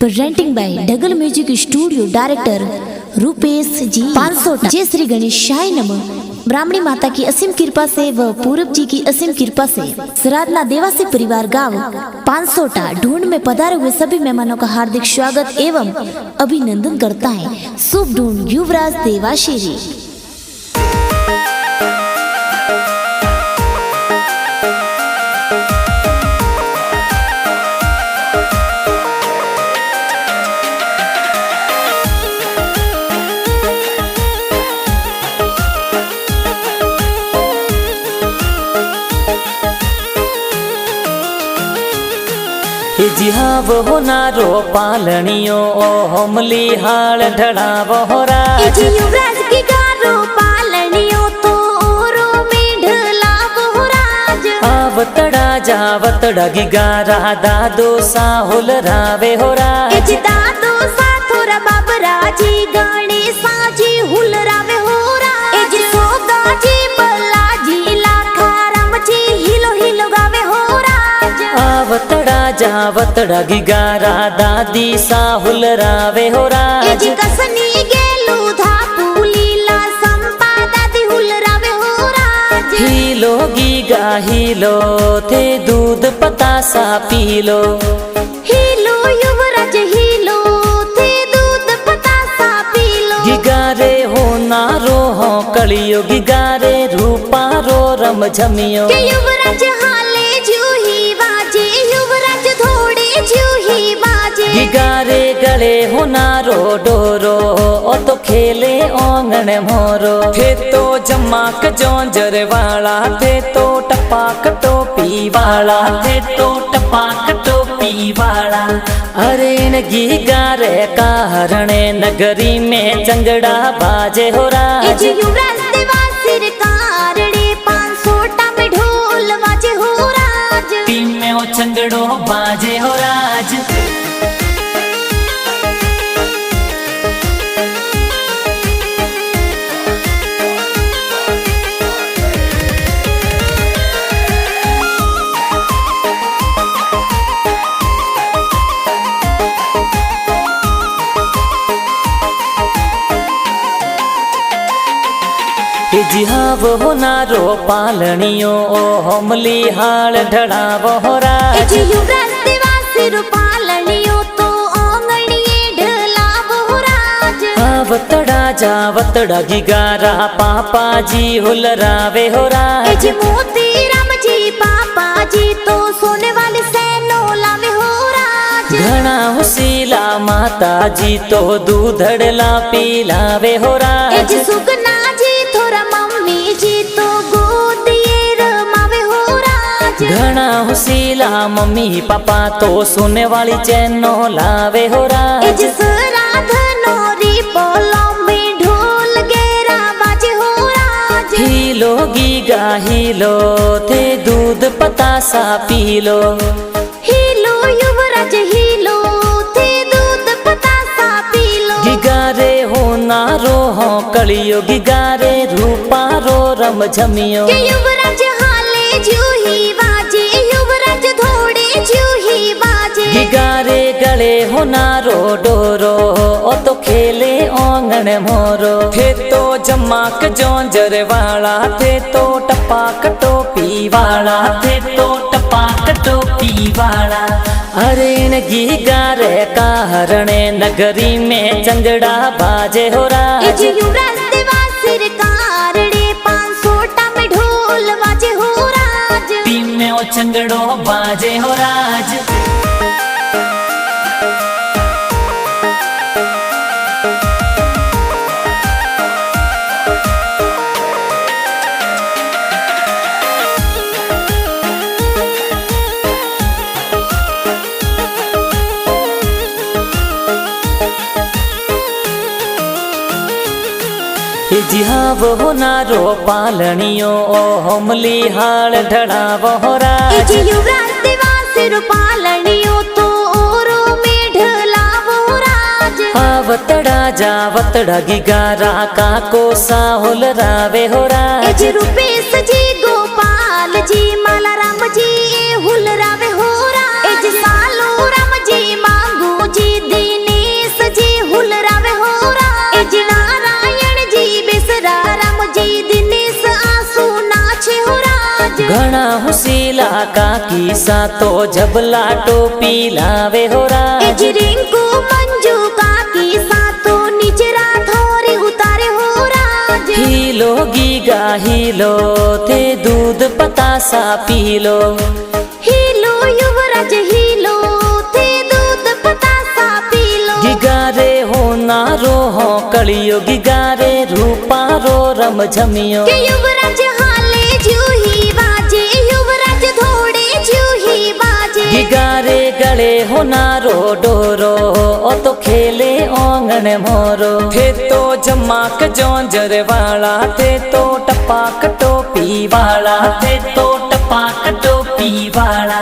Presenting by डगल music studio director Rupesh ji 500। जय श्री गणेशाय नमः। ब्राह्मणी माता की असीम कृपा से व पूरब जी की असीम कृपा से श्राद्धना देवासी परिवार गांव 500 ढूंढ में पधारे हुए सभी मेहमानों का हार्दिक स्वागत एवं अभिनंदन करता है शुभ ढूंढ युवराज देवाशीरी। जी हाँ वो नारो पालनियो हमली हाल ढड़ा वोरा युवराज की गारो पालनियो तो ओरो में ढला वोराज आवतड़ा जावतड़ा की गारा दादो साहुल रावे होरा दादो साथोरा बाबरा जी गणेशा जी हुल रावे होरा सोगा जी बल्ला जी लाखाराम जी हिलो हिलो गावे होरा आवतड़ा जावतड़ा की गारा दादी साहुल रावे होरा कसनी गेलू धापू लीला संपा दादी हुल रावे होरा हीलो गीगा हीलो थे दूध पतासा पीलो हीलो युवराज हीलो थे दूध पतासा पीलो गिगारे हो नारो हो कलियो गिगारे रूपा रो रम झमियो युवराज हाले जूही बाजे युवराज थोड़े जूही बाजे गिगारे गले हो नारो डोरो ओ तो खेले ओंगण मोरो थे तो जमाक जोंजर वाला थे तो टपाक टोपी वाला थे तो टपाक टोपी वाला अरे न गिगारे कारणे नगरी में चंगड़ा बाजे हो राज युवराज देवासिर कारणे 500 में ढोल बाजे हो राज टीम में वो चंगड़ो बाजे हो राज जी हाँ वो नारो पालनियो हमली हाल ढड़ा वोरा युवराज देवासिर पालनियो तो ओंगणिए ढला वोराज आवतड़ा जावतड़ा गिगारा पापा जी हुल रावे होरा मोती राम जी पापा जी तो सोने वाले सैनो लावे होराज घना हुसीला माता जी तो दूधड़ला पीलावे होरा सुगना जी थोड़ा मम्मी जी तो गोदिए रमावे होराज घना हुसीला मम्मी पापा तो सुने वाली चैनो लावे होरा नोरी बोलो में ढोल गेरा बाजे होराज हीलो गीगा हीलो थे दूध पतासा पीलो हीलो युवराज हीलो थे दूध पतासा पीलो गिगारे हो नारो हो कलियो गिगारे रूपा रो रम झमियो युवराज हाले जूही बाजे युवराज थोड़े जूही बाजे गिगारे गले हो नारो डोरो ओ तो खेले ओंगण मोरो थे तो जमाक जोंजर वाला थे तो टपाक टोपी वाला थे तो टपाक टोपी वाला अरे न गिगारे कारणे नगरी में चंगड़ा बाजे हो राज युवराज देवासिर कारणे 500 में ढोल बाजे हो राज टीम में वो चंगड़ो बाजे हो राज जी हाँ वो नारो पालनियो हमली हाल ढड़ा वोरा युवराज देवासिर पालनियो तो ओरो में ढला वोराज आवतड़ा जावतड़ा गिगारा काको साहुल रावे होरा रूपेश जी गोपाल जी माला राम जी हुल रावे होरा सालो राम जी मांगू जी घना हुसीला काकी सा तो जबला टोपी लावे हो राज। रिंकू मंजू काकी सा तो निजरा थोरी उतारे हो राज। हीलो गीगा हीलो थे दूध पतासा पीलो। हीलो युवराज हीलो थे दूध पतासा पीलो। गिगारे हो नारो हो कलियो गिगारे रूपा रो रम झमियो। के युवराज हाले जूही बाजे युवराज थोड़े जूही बाजे। गिगारे गले हो नारो डोरो ओ तो खेले ओंगण मोरो। थे तो जमाक जोंजर वाला थे तो टपाक टोपी वाला थे तो टपाक टोपी वाला।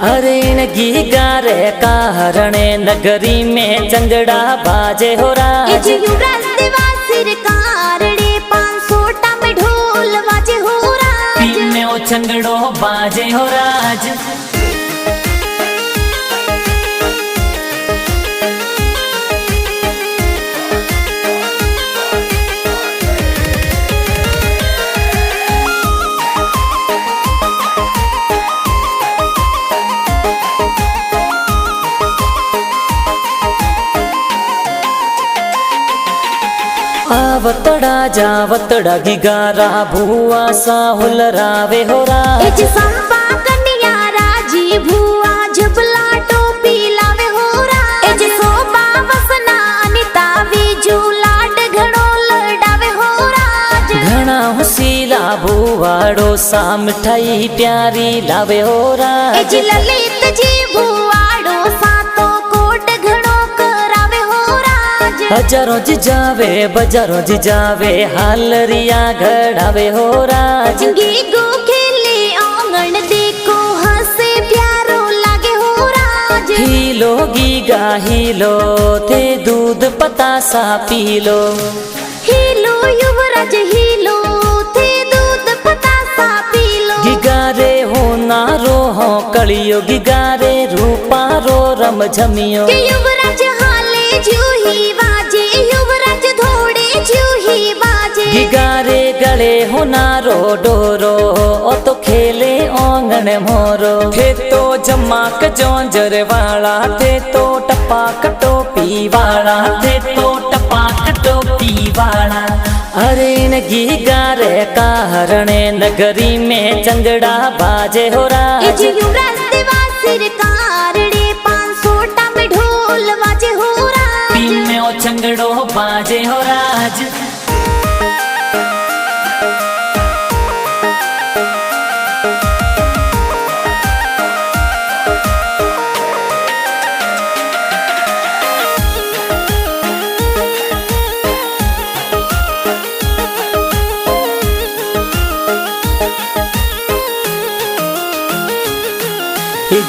अरे गिगारे का हरणे नगरी में चंगड़ा बाजे हो राज। युवराज देवा सिरकार रे 500 में ढोल बाजे हो राज। पीने ओ चंगड़ो बाजे हो राज। आवतड़ा जावतड़ा गिगारा भुआ साहुल रावे हो राज। संपा कन्या राजी भुआ झबला टोपी लावे हो राज। शोभा वसना अनिता विजू लाड घड़ो लडावे हो राज। घना हुसीला भुवाड़ो सा मिठाई प्यारी लावे हो राज। ललित जी भुवाड़ो सा तो कोट घड़ो करावे हो राज। हजारों जी जावे बजारों जी जावे हालरिया घड़ावे हो राज। गीगो खेले आंगन देखो हंसे प्यारो लागे हो राज। हीलो गीगा हीलो थे दूध पतासा पीलो। हीलो युवराज हीलो थे दूध पतासा पीलो। गिगारे हो नारो हो कलियो गिगारे रूपा रो रम झमियो। के युवराज हाले जूही बाजे युवराज थोड़े जूही बाजे। गिगारे गले हो नारो डोरो ओ तो खेले ओंगण मोरो। थे तो जमाक जोंजर वाला थे तो टपाक टोपी वाला थे तो टपाक टोपी वाला। अरे गिगारे का हरणे नगरी में चंगड़ा बाजे हो राज। युवराज देवा सिरकार रे 500 में ढोल बाजे हो राज। पीने ओ चंगड़ो बाजे हो राज।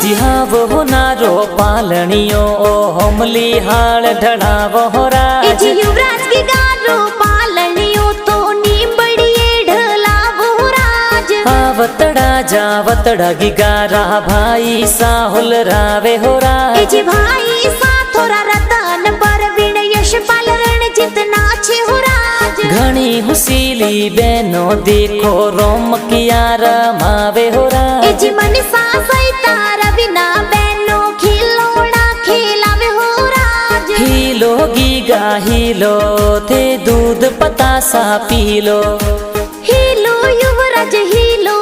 जिहाव हो नारो पालनियो ओ हमली हाल ढड़ावो हो राज। युवराज की गारो पालनियो तो नींबड़िए ढलावो हो राज। आवतड़ा जावतड़ा गिगारा भाई साहुल रावे हो राज। भाई सा थोड़ा रतन परवीन यशपाल रणजीत नाचे हो राज। घनी हुसीली बहनो देखो रोम किया रमावे हो राज। मनीषा सैता रवीना बहनो खिलौना खिलावे हो राज। हीलो गीगा हीलो थे दूध पतासा पीलो। हीलो युवराज हीलो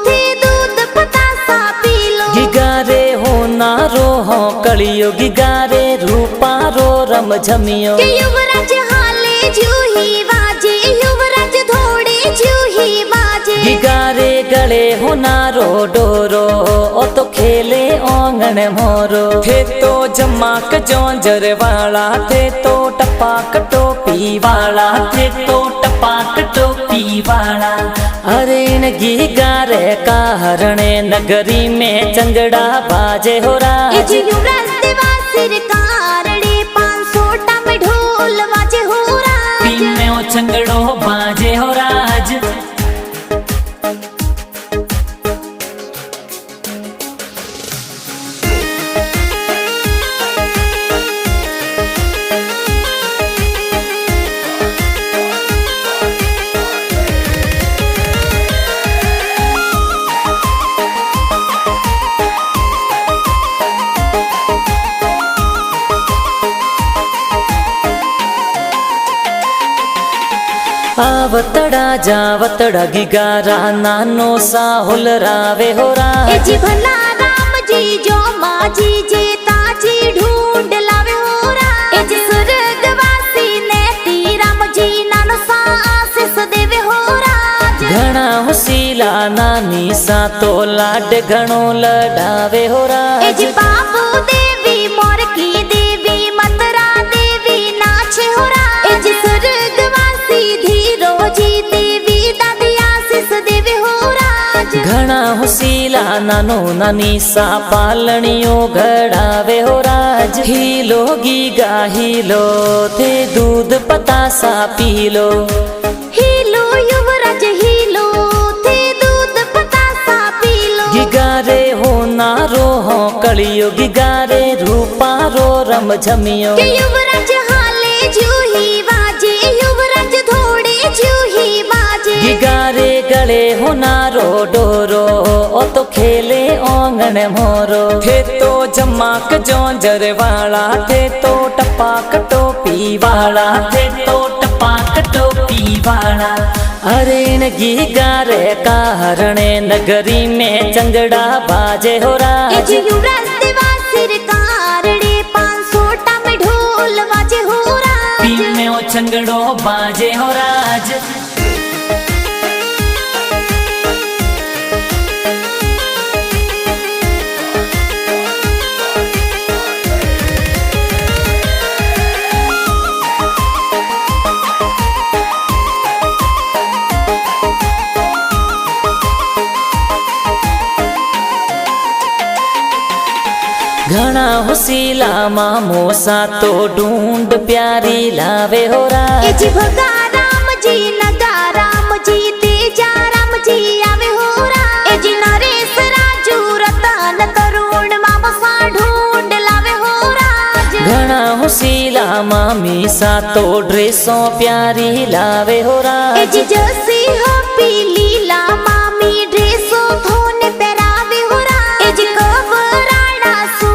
थे दूध पतासा पीलो। गिगारे हो नारो हो कलियो गिगारे रूपा रो रम झमियो। के युवराज हाले जूही बाजे युवराज थोड़े जूही बाजे। गिगारे गले हो नारो डोरो ओ तो खेले ओंगण मोरो। थे तो जमाक जोंजर वाला थे तो टपाक टोपी वाला थे तो टपाक टोपी वाला। अरे गिगारे का हरणे नगरी में चंगड़ा बाजे हो राज। युवराज देवा सिरकार रे 500 में ढोल बाजे हो राज। पीने ओ चंगड़ो बाजे हो राज। आवतड़ा जावतड़ा गिगारा नानो सा हुलरावे हो राज। ए जी भला राम जी जो माँ जी जे ताजी ढूंढ लावे हो राज। ए जी स्वर्गवासी ने ती राम जी नानो सा आशीष देवे हो राज। घणा हुसीला नानी सा तो लाड घणो लडावे हो राज। ए जी बाबू देवी मोर की देवी मतरा देवी नाचे हो राज। ए जी स्वर्गवासी धीरो जी देवी दादी आशीष देवे हो राज। घणा हुसीला नानो नानी सा पालणियो घड़ावे हो राज। हीलो गीगा हीलो थे दूध पतासा पीलो। हीलो युवराज हीलो थे दूध पतासा पीलो। गिगारे हो नारो हो कलियो गिगारे रूपारो रम झमियो। के युवराज हाले जूही बाजे युवराज थोड़े जूही बाजे। गिगारे गले हो नारो डोरो ओ तो खेले ओंगण मोरो। थे तो जमाक जोंजर वाला थे तो टपाक टोपी वाला थे तो टपाक टोपी वाला। अरेण गिगारे का हरणे नगरी में चंगड़ा बाजे हो राज। युवराज देवा सिर कारणे 500 में ढोल बाजे हो राज। पी में ओ चंगड़ो बाजे हो राज। घणा हुसीला मामो सा तो ढूंढ प्यारी लावे हो राज। ए जी भगा राम जी नगा राम जी तेजा राम जी आवे हो राज। ए जी नरेश राजू रतन तरुण मामो सा ढूंढ लावे हो राज। घणा हुसीला मामी सा तो ड्रेसों प्यारी लावे हो राज। ए जी जसी हो पीलीला मामी ड्रेसों थोने पहरावे हो राज। ए जी कबराना सू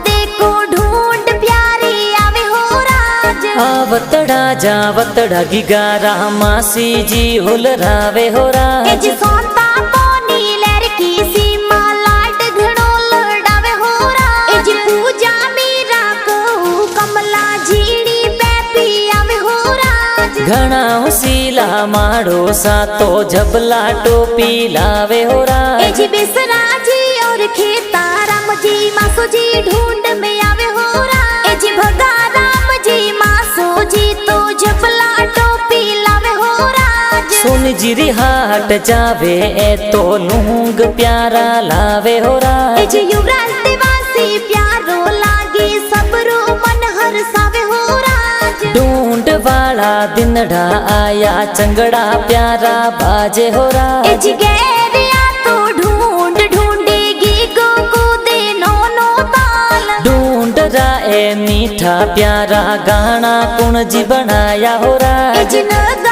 देखो ढूंढ प्यारी आवे हो राज। आवतड़ा जावतड़ा गिगारा मासी जी हुलरावे हो राज। ए जी सोंता पोनी लहर की सीमा लाड घणो लड़ावे हो राज। ए जी पूजा मीरा कहू कमला झीणी पैपी आवे हो राज। घणा हुसीला माड़ो सा तो झबला टोपी लावे हो राज। ए जी बिसरा जी और खेता राम जी मासो जी ढूंढ में आवे हो राज। ए जी भगा राम जी मासो जी तो झबला टोपी लावे हो राज। सुन जिरी हाट जावे ए तो लूंग प्यारा लावे हो राज। ए जी युवराज देवासी प्यारो लागे सबरो मन हरसावे हो राज। ढूंढ वाला दिनड़ा आया चंगड़ा प्यारा बाजे हो राज। ए जी गैरिया तो ढूंढ ढूंढेगी गो दे नो ताल। ढूंढ राए मीठा प्यारा गाना कुण जी बनाया हो राज। ए जी नग